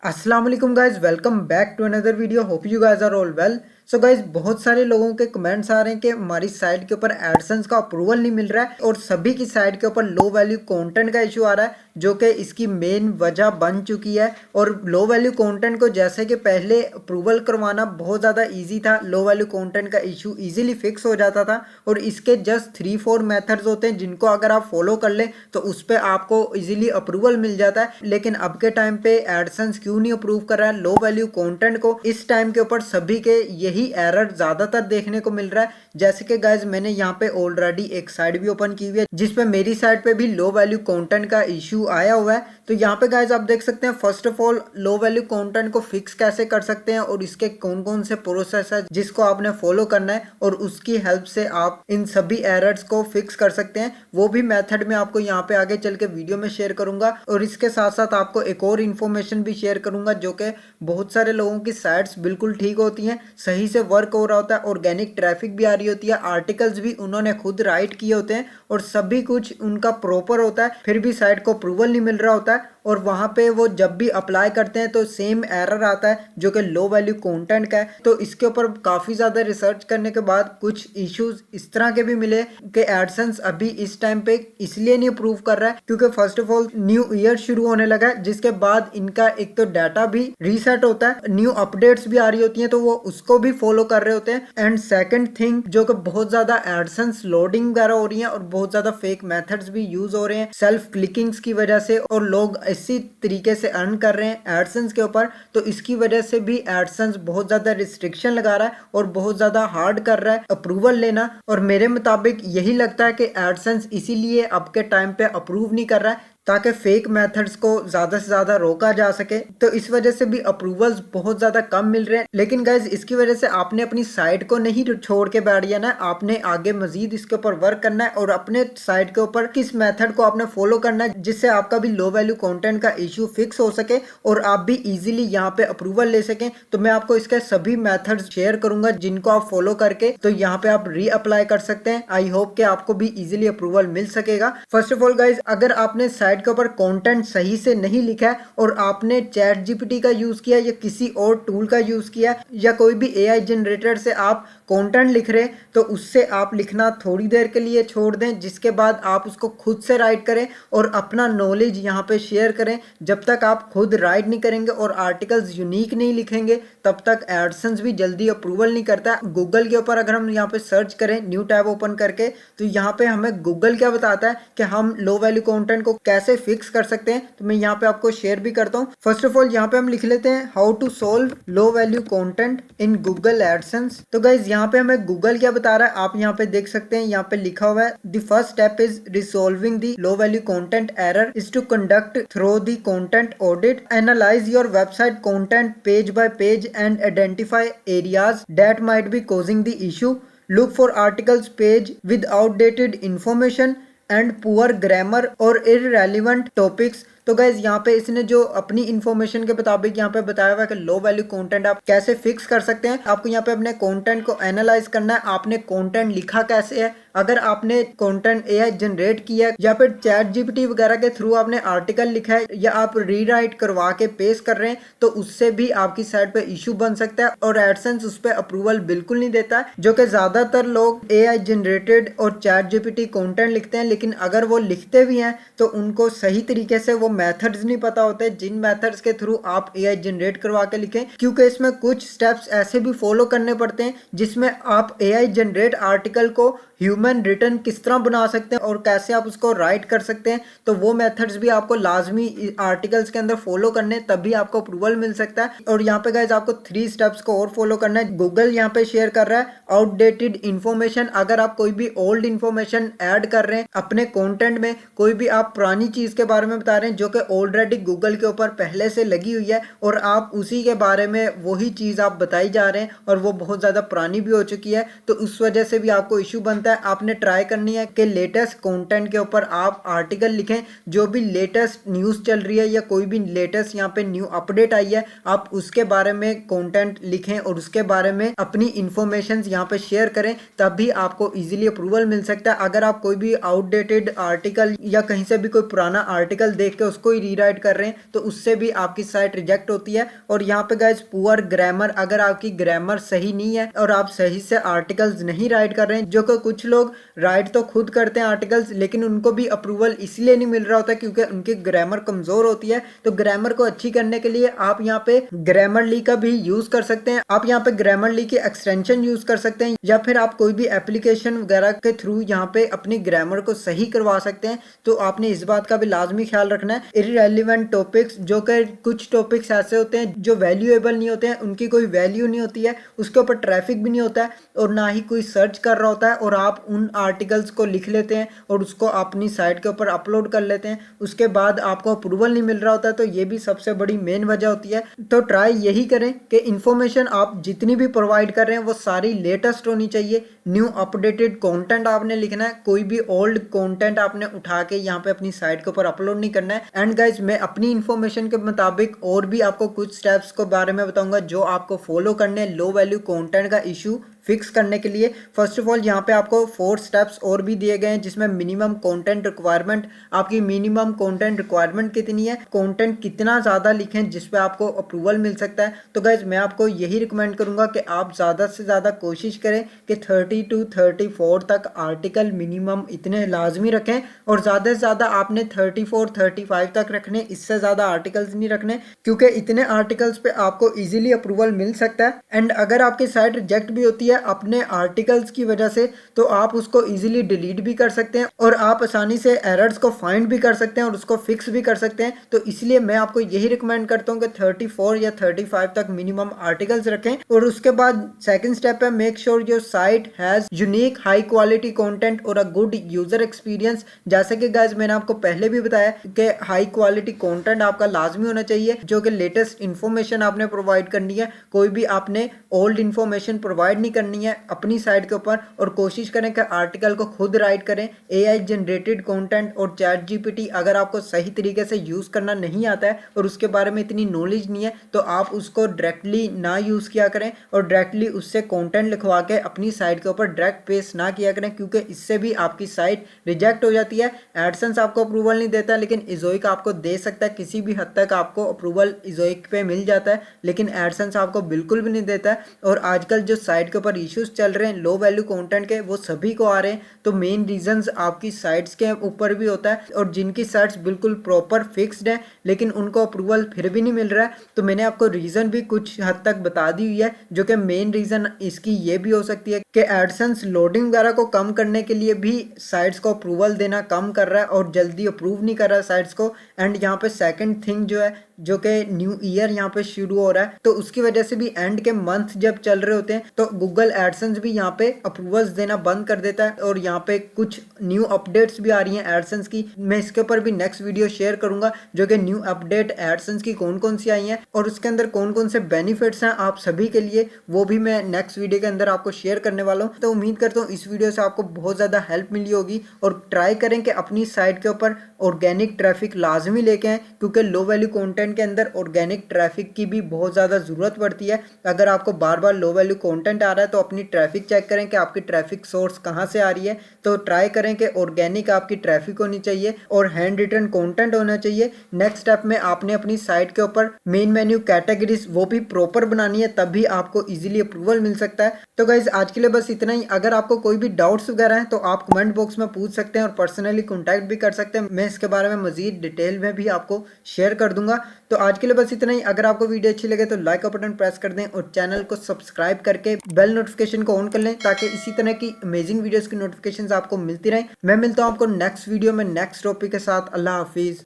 अस्सलाम वालेकुम guys, welcome back to another video. Hope you guys are all well. So guys, बहुत सारे लोगों के कमेंट्स आ रहे हैं कि हमारी साइट के ऊपर एडसेंस का अप्रूवल नहीं मिल रहा है और सभी की साइट के ऊपर लो वैल्यू कंटेंट का इशू आ रहा है, जो कि इसकी मेन वजह बन चुकी है। और लो वैल्यू कंटेंट को जैसे कि पहले अप्रूवल करवाना बहुत ज़्यादा ईजी था, लो वैल्यू कंटेंट का इशू ईजिली फिक्स हो जाता था और इसके जस्ट 3-4 मेथड्स होते हैं जिनको अगर आप फॉलो कर ले तो उस पर आपको ईजिली अप्रूवल मिल जाता है। लेकिन अब के टाइम पे एडसेंस क्यों नहीं अप्रूव कर रहा है लो वैल्यू कंटेंट को, इस टाइम के ऊपर सभी के यही एरर ज्यादातर देखने को मिल रहा है। जैसे कि गाइज, मैंने यहाँ पे ऑलरेडी एक साइट भी ओपन की हुई है जिसपे मेरी साइट पे भी लो वैल्यू कंटेंट का इशू आया हुआ है। तो यहाँ पे गाइज आप देख सकते हैं, first of all low value content को फिक्स कैसे कर सकते हैं और इसके कौन कौन से प्रोसेस है जिसको आपने फॉलो करना है और उसकी हेल्प से आप इन सभी एरर्स को फिक्स कर सकते हैं। वो भी मेथड मैं आपको यहाँ पे आगे चल के वीडियो में शेयर करूंगा और इसके साथ साथ आपको एक और इन्फॉर्मेशन भी शेयर करूंगा, जो कि बहुत सारे लोगों की साइट्स बिल्कुल ठीक होती हैं, सही से वर्क हो रहा होता है, ऑर्गेनिक ट्रैफिक भी आ रही होती है, आर्टिकल्स भी उन्होंने खुद राइट किए होते हैं और सभी कुछ उनका प्रॉपर होता है, फिर भी साइट को अप्रूवल नहीं मिल रहा होता है। और वहां पे वो जब भी अप्लाई करते हैं तो सेम एरर आता है जो कि लो वैल्यू कंटेंट का है। तो इसके ऊपर काफी ज्यादा रिसर्च करने के बाद कुछ इश्यूज इस तरह के भी मिले कि एडसेंस अभी इस टाइम पे इसलिए नहीं अप्रूव कर रहा है क्योंकि first of all new year शुरू होने लगा है, जिसके बाद इनका एक तो डाटा भी रीसेट होता है, न्यू अपडेट्स भी आ रही होती हैं तो वो उसको भी फॉलो कर रहे होते हैं। एंड सेकंड थिंग, जो कि बहुत ज्यादा एडसेंस लोडिंग वगैरह हो रही है और बहुत ज्यादा फेक मेथड्स भी यूज हो रहे हैं सेल्फ क्लिकिंग्स की वजह से, और लोग इसी तरीके से अर्न कर रहे हैं एडसेंस के ऊपर। तो इसकी वजह से भी एडसेंस बहुत ज्यादा रिस्ट्रिक्शन लगा रहा है और बहुत ज्यादा हार्ड कर रहा है अप्रूवल लेना। और मेरे मुताबिक यही लगता है कि एडसेंस इसीलिए अब के टाइम पे अप्रूव नहीं कर रहा है ताकि फेक मेथड्स को ज्यादा से ज्यादा रोका जा सके। तो इस वजह से भी अप्रूवल्स बहुत ज्यादा कम मिल रहे हैं। लेकिन गाइज, इसकी वजह से आपने अपनी साइट को नहीं छोड़ के बैठ जाना है, आपने आगे मजीद इसके ऊपर वर्क करना है और अपने साइट के ऊपर किस मेथड को आपने फॉलो करना है जिससे आपका भी लो वैल्यू कंटेंट का इशू फिक्स हो सके और आप भी इजीली यहाँ पे अप्रूवल ले सकें। तो मैं आपको इसके सभी मेथड्स शेयर करूंगा जिनको आप फॉलो करके तो यहाँ पे आप री अप्लाई कर सकते हैं। आई होप कि आपको भी इजीली अप्रूवल मिल सकेगा। फर्स्ट ऑफ ऑल गाइज, अगर आपने साइट के ऊपर कंटेंट सही से नहीं लिखा है और आपने चैट जीपीटी का यूज किया या किसी और टूल का यूज किया या कोई भी एआई जनरेटर से आप कंटेंट लिख रहे हैं, तो उससे आप लिखना थोड़ी देर के लिए छोड़ दें, जिसके बाद आप उसको खुद से राइट करें और अपना नॉलेज यहाँ पे शेयर करें। जब तक आप खुद राइट नहीं करेंगे और आर्टिकल्स यूनिक नहीं लिखेंगे तब तक एडसेंस भी जल्दी अप्रूवल नहीं करता। गूगल के ऊपर अगर हम यहाँ पे सर्च करें न्यू टैब ओपन करके, तो यहाँ पे हमें गूगल क्या बताता है कि हम लो वैल्यू कंटेंट को कैसे फिक्स कर सकते हैं। तो मैं यहाँ पे आपको शेयर भी करता हूँ। फर्स्ट ऑफ ऑल यहाँ पे हम लिख लेते हैं how to solve low value content in Google AdSense. तो गाइज, यहाँ पे हमें गूगल क्या बता रहा है आप यहाँ पे देख सकते हैं, यहाँ पे लिखा हुआ है the first step is resolving the low value content error is to conduct through the content audit, analyze your website content page by page and identify areas that might be causing the issue, look for articles page with outdated information and poor grammar or irrelevant topics। तो guys, यहाँ पे इसने जो अपनी information के मुताबिक यहाँ पे बताया हुआ है कि लो वैल्यू कंटेंट आप कैसे फिक्स कर सकते हैं। आपको यहाँ पे अपने कंटेंट को एनालाइज करना है, आपने कंटेंट लिखा कैसे है। अगर आपने कंटेंट एआई जनरेट किया है या फिर चैट जीपीटी वगैरह के थ्रू आपने आर्टिकल लिखा है या आप रीराइट करवा के पेस्ट कर रहे हैं, तो उससे भी आपकी साइट पे इशू बन सकता है और एडसेंस उस पर अप्रूवल बिल्कुल नहीं देता है। जो कि ज्यादातर लोग एआई जनरेटेड और चैट जीपीटी कंटेंट लिखते हैं, लेकिन अगर वो लिखते भी हैं तो उनको सही तरीके से वो मेथड्स नहीं पता होते जिन मेथड्स के थ्रू आप एआई जनरेट करवा के लिखें, क्योंकि इसमें कुछ स्टेप्स ऐसे भी फॉलो करने पड़ते हैं जिसमें आप एआई जनरेट आर्टिकल को ह्यूमन रिटर्न किस तरह बना सकते हैं और कैसे आप उसको राइट कर सकते हैं। तो वो मेथड्स भी आपको लाजमी आर्टिकल्स के अंदर फॉलो करने, तभी आपको अप्रूवल मिल सकता है। और यहाँ पे गाइज आपको 3 स्टेप्स को और फॉलो करना है। गूगल यहाँ पे शेयर कर रहा है आउटडेटेड इन्फॉर्मेशन। अगर आप कोई भी ओल्ड इन्फॉर्मेशन ऐड कर रहे हैं अपने कंटेंट में, कोई भी आप पुरानी चीज के बारे में बता रहे हैं जो कि ऑलरेडी गूगल के ऊपर पहले से लगी हुई है और आप उसी के बारे में वही चीज आप बताई जा रहे हैं और वो बहुत ज्यादा पुरानी भी हो चुकी है, तो उस वजह से भी आपको इशू बनता है। आपने ट्राई करनी है कि लेटेस्ट कंटेंट के ऊपर आप आर्टिकल लिखें, जो भी लेटेस्ट न्यूज चल रही है या कोई भी लेटेस्ट यहाँ पे न्यू अपडेट आई है आप उसके बारे में कंटेंट लिखें और उसके बारे में अपनी इंफॉर्मेशन यहाँ पे शेयर करें, तभी आपको इजीली अप्रूवल मिल सकता है। अगर आप कोई भी आउटडेटेड आर्टिकल या कहीं से भी कोई पुराना आर्टिकल देख के उसको ही रीराइट कर रहे हैं तो उससे भी आपकी साइट रिजेक्ट होती है। और यहाँ पे गाइज पुअर ग्रामर, अगर आपकी ग्रामर सही नहीं है और आप सही से आर्टिकल्स नहीं राइट कर रहे हैं, जो कि कुछ लोग राइट तो खुद करते हैं आर्टिकल्स, लेकिन उनको भी अप्रूवल इसलिए नहीं मिल रहा होता क्योंकि उनकी ग्रामर कमजोर होती है। तो ग्रामर को अच्छी करने के लिए आप यहाँ पे ग्रामरली का भी यूज कर सकते हैं। आप यहाँ पे ग्रामरली की एक्सटेंशन यूज कर सकते हैं या फिर आप कोई भी एप्लीकेशन वगैरह के थ्रू यहाँ पे अपनी ग्रामर को सही करवा सकते हैं। तो आपने इस बात का भी लाजमी ख्याल रखना है। इररिलेवेंट टॉपिक्स, जो कि कुछ टॉपिक्स ऐसे होते हैं जो वैल्यूएबल नहीं होते हैं, उनकी कोई वैल्यू नहीं होती है, उसके ऊपर ट्रैफिक भी नहीं होता है और ना ही कोई सर्च कर रहा होता है, और आप उन आर्टिकल्स को लिख लेते हैं और उसको अपनी साइट के ऊपर अपलोड कर लेते हैं, उसके बाद आपको अप्रूवल नहीं मिल रहा होता है। तो ये भी सबसे बड़ी मेन वजह होती है। तो ट्राई यही करें कि इंफॉर्मेशन आप जितनी भी प्रोवाइड कर रहे हैं वो सारी लेटेस्ट होनी चाहिए। न्यू अपडेटेड कंटेंट आपने लिखना है, कोई भी ओल्ड कंटेंट आपने उठा के यहाँ पे अपनी साइट के ऊपर अपलोड नहीं करना है। एंड गाइज मैं अपनी इंफॉर्मेशन के मुताबिक और भी आपको कुछ स्टेप्स के बारे में बताऊंगा जो आपको फॉलो करने लो वैल्यू कंटेंट का इशू फिक्स करने के लिए। फर्स्ट ऑफ ऑल यहाँ पे आपको 4 स्टेप्स और भी दिए गए हैं जिसमें मिनिमम कंटेंट रिक्वायरमेंट, आपकी मिनिमम कंटेंट रिक्वायरमेंट कितनी है, कंटेंट कितना ज़्यादा लिखें जिस पे आपको अप्रूवल मिल सकता है। तो गाइज मैं आपको यही रिकमेंड करूंगा कि आप ज़्यादा से ज़्यादा कोशिश करें कि 30 to 34 तक आर्टिकल मिनिमम इतने लाजमी रखें, और ज़्यादा से ज़्यादा आपने 34 35 तक रखने, इससे ज़्यादा आर्टिकल्स नहीं रखने क्योंकि इतने आर्टिकल्स पे आपको ईजिली अप्रूवल मिल सकता है। एंड अगर आपकी साइट रिजेक्ट भी होती है अपने आर्टिकल्स की वजह से तो आप उसको इजीली डिलीट भी कर सकते हैं और आप आसानी से एरर्स को फाइंड भी कर सकते हैं और उसको फिक्स भी कर सकते हैं। तो इसलिए मैं आपको यही रिकमेंड करता हूं कि 34 या 35 तक मिनिमम आर्टिकल्स रखें। और उसके बाद सेकंड स्टेप है, make sure your site has unique high quality content और अ गुड यूजर एक्सपीरियंस। जैसे कि गाइस मैंने आपको पहले भी बताया कि हाई क्वालिटी कंटेंट आपका लाजमी होना चाहिए, जो कि लेटेस्ट इंफॉर्मेशन आपने प्रोवाइड करनी है, कोई भी आपने ओल्ड इंफॉर्मेशन प्रोवाइड नहीं करनी है अपनी साइट के ऊपर। और कोशिश करें कि आर्टिकल को खुद राइट करें। एआई जनरेटेड कंटेंट और चैट जीपीटी अगर आपको सही तरीके से यूज करना नहीं आता है और उसके बारे में इतनी नॉलेज नहीं है तो आप उसको डायरेक्टली ना यूज किया करें और डायरेक्टली उससे कंटेंट लिखवा के अपनी साइट के ऊपर डायरेक्ट पेस्ट ना किया करें, क्योंकि इससे भी आपकी साइट रिजेक्ट हो जाती है। एडसेंस आपको अप्रूवल नहीं देता लेकिन इजोइक आपको दे सकता है, किसी भी हद तक आपको अप्रूवल इजोइक पे मिल जाता है, लेकिन एडसेंस आपको बिल्कुल भी नहीं देता है। और आजकल जो साइट के ऊपर इश्यूज चल रहे हैं लो वैल्यू कंटेंट के, वो सभी को आ रहे हैं। तो मेन रीजंस आपकी साइट्स के ऊपर भी होता है, और जिनकी साइट्स बिल्कुल प्रॉपर फिक्स्ड है लेकिन उनको अप्रूवल फिर भी नहीं मिल रहा है, तो मैंने आपको रीजन भी कुछ हद तक बता दी हुई है। जो कि मेन रीजन इसकी ये भी हो सकती है कि एडसेंस लोडिंग वगैरह को कम करने के लिए भी साइट्स को अप्रूवल देना कम कर रहा है और जल्दी अप्रूव नहीं कर रहा है साइट्स को। एंड यहाँ पे सेकंड थिंग जो है, जो कि न्यू ईयर यहाँ पे शुरू हो रहा है, तो उसकी वजह से भी एंड के मंथ जब चल रहे होते हैं तो गूगल एडसेंस भी यहाँ पे अप्रूवल्स देना बंद कर देता है। और यहाँ पे कुछ न्यू अपडेट्स भी आ रही हैं एडसेंस की, मैं इसके ऊपर भी नेक्स्ट वीडियो शेयर करूंगा जो कि न्यू अपडेट एडसेंस की कौन कौन सी आई हैं और उसके अंदर कौन कौन से बेनिफिट्स हैं आप सभी के लिए, वो भी मैं नेक्स्ट वीडियो के अंदर आपको शेयर करने वाला हूँ। तो उम्मीद करता हूँ इस वीडियो से आपको बहुत ज़्यादा हेल्प मिली होगी, और ट्राई करें कि अपनी साइट के ऊपर ऑर्गेनिक ट्रैफिक लाजमी लेके आएँ, क्योंकि लो वैल्यू कंटेंट के अंदर ऑर्गेनिक ट्रैफिक की भी बहुत ज़्यादा ज़रूरत पड़ती है। अगर आपको बार बार लो वैल्यू कंटेंट आ रहा है तो अपनी ट्रैफिक चेक करें कि आपकी ट्रैफिक सोर्स कहाँ से आ रही है। तो ट्राई करें कि ऑर्गेनिक आपकी ट्रैफिक होनी चाहिए और हैंड रिटन कंटेंट होना चाहिए। नेक्स्ट स्टेप में आपने अपनी साइट के ऊपर मेन मेन्यू कैटेगरीज वो भी प्रॉपर बनानी है, तभी आपको इजीली अप्रूवल मिल सकता है। तो गाइज आज के लिए बस इतना ही। अगर आपको कोई भी डाउट्स वगैरह हैं तो आप कमेंट बॉक्स में पूछ सकते हैं और पर्सनली कॉन्टैक्ट भी कर सकते हैं, मैं इसके बारे में मजीद डिटेल में भी आपको शेयर कर दूंगा। तो आज के लिए बस इतना ही। अगर आपको वीडियो अच्छी लगे तो लाइक का बटन प्रेस कर दें और चैनल को सब्सक्राइब करके बेल नोटिफिकेशन को ऑन कर लें ताकि इसी तरह की अमेजिंग वीडियोस की नोटिफिकेशंस आपको मिलती रहें। मैं मिलता हूं आपको नेक्स्ट वीडियो में नेक्स्ट टॉपिक के साथ। अल्लाह हाफिज।